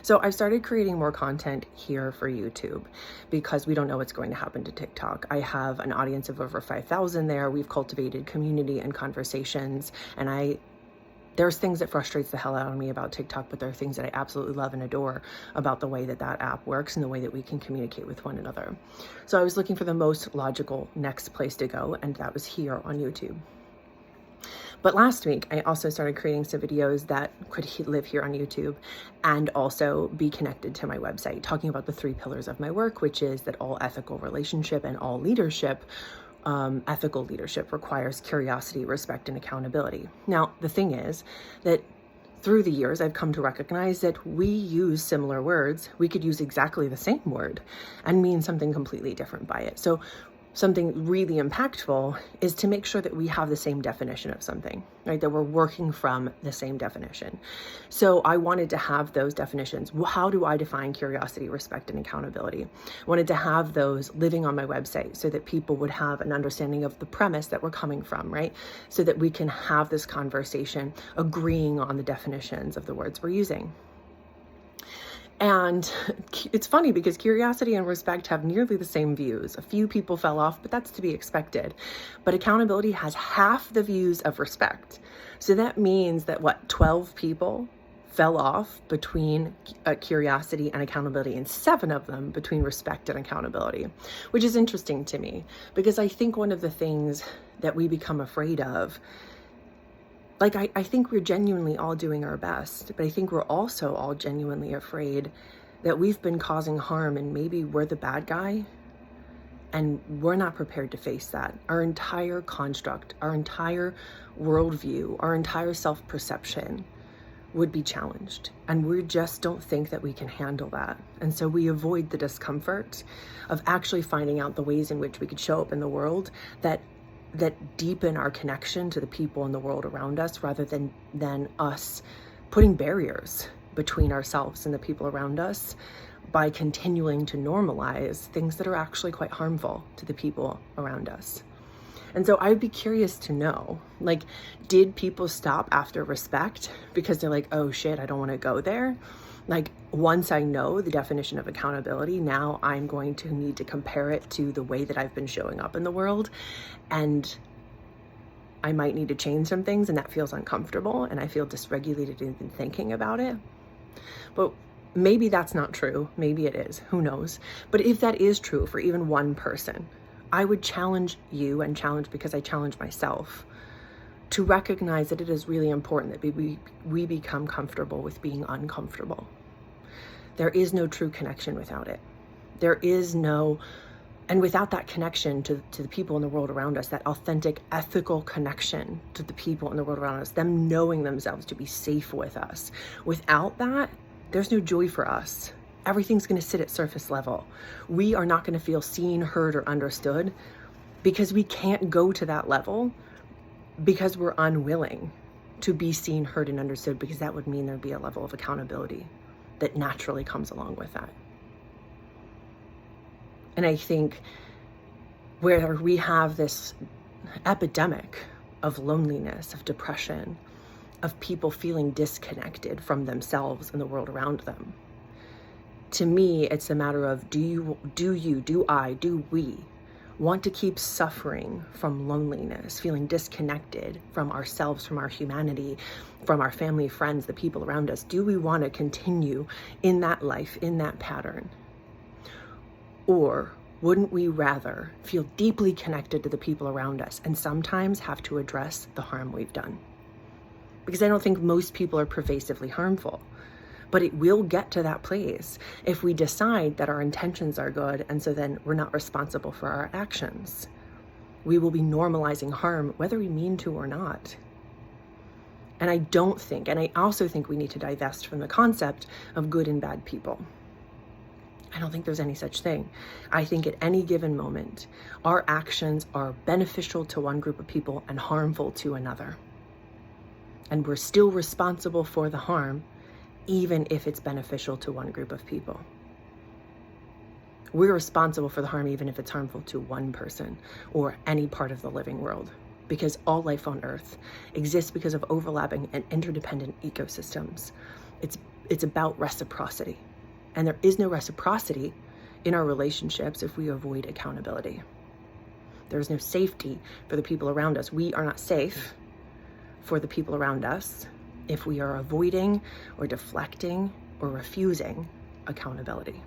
So I've started creating more content here for YouTube because we don't know what's going to happen to TikTok. I have an audience of over 5,000 there. We've cultivated community and conversations, and there's things that frustrates the hell out of me about TikTok, but there are things that I absolutely love and adore about the way that that app works and the way that we can communicate with one another. So I was looking for the most logical next place to go, and that was here on YouTube. But last week, I also started creating some videos that could live here on YouTube and also be connected to my website, talking about the 3 pillars of my work, which is that all ethical relationship and all leadership, ethical leadership requires curiosity, respect, and accountability. Now, the thing is that through the years, I've come to recognize that we use similar words. We could use exactly the same word and mean something completely different by it. So something really impactful is to make sure that we have the same definition of something, right? That we're working from the same definition. So I wanted to have those definitions. How do I define curiosity, respect, and accountability? I wanted to have those living on my website so that people would have an understanding of the premise that we're coming from, right? So that we can have this conversation agreeing on the definitions of the words we're using. And it's funny because curiosity and respect have nearly the same views. A few people fell off, but that's to be expected. But accountability has half the views of respect. So that means that 12 people fell off between curiosity and accountability, and 7 of them between respect and accountability, which is interesting to me because I think one of the things that we become afraid of, I think we're genuinely all doing our best, but I think we're also all genuinely afraid that we've been causing harm and maybe we're the bad guy, and we're not prepared to face that. Our entire construct, our entire worldview, our entire self-perception would be challenged, and we just don't think that we can handle that. And so we avoid the discomfort of actually finding out the ways in which we could show up in the world that deepen our connection to the people in the world around us, rather than us putting barriers between ourselves and the people around us by continuing to normalize things that are actually quite harmful to the people around us. And so I'd be curious to know, did people stop after respect because they're like, oh shit, I don't want to go there? Once I know the definition of accountability, now I'm going to need to compare it to the way that I've been showing up in the world. And I might need to change some things, and that feels uncomfortable, and I feel dysregulated even thinking about it. But maybe that's not true. Maybe it is. Who knows? But if that is true for even one person, I would challenge you, and because I challenge myself, to recognize that it is really important that we become comfortable with being uncomfortable. There is no true connection without it. And without that connection to the people in the world around us, that authentic, ethical connection to the people in the world around us, them knowing themselves to be safe with us, without that, there's no joy for us. Everything's going to sit at surface level. We are not going to feel seen, heard, or understood because we can't go to that level, because we're unwilling to be seen, heard, and understood, because that would mean there'd be a level of accountability that naturally comes along with that. And I think where we have this epidemic of loneliness, of depression, of people feeling disconnected from themselves and the world around them, to me, it's a matter of do we want to keep suffering from loneliness, feeling disconnected from ourselves, from our humanity, from our family, friends, the people around us? Do we want to continue in that life, in that pattern? Or wouldn't we rather feel deeply connected to the people around us and sometimes have to address the harm we've done? Because I don't think most people are pervasively harmful. But it will get to that place if we decide that our intentions are good, and so then we're not responsible for our actions. We will be normalizing harm, whether we mean to or not. And I also think we need to divest from the concept of good and bad people. I don't think there's any such thing. I think at any given moment, our actions are beneficial to one group of people and harmful to another. And we're still responsible for the harm, even if it's beneficial to one group of people. We're responsible for the harm even if it's harmful to one person or any part of the living world, because all life on Earth exists because of overlapping and interdependent ecosystems. It's about reciprocity. And there is no reciprocity in our relationships if we avoid accountability. There is no safety for the people around us. We are not safe for the people around us if we are avoiding or deflecting or refusing accountability.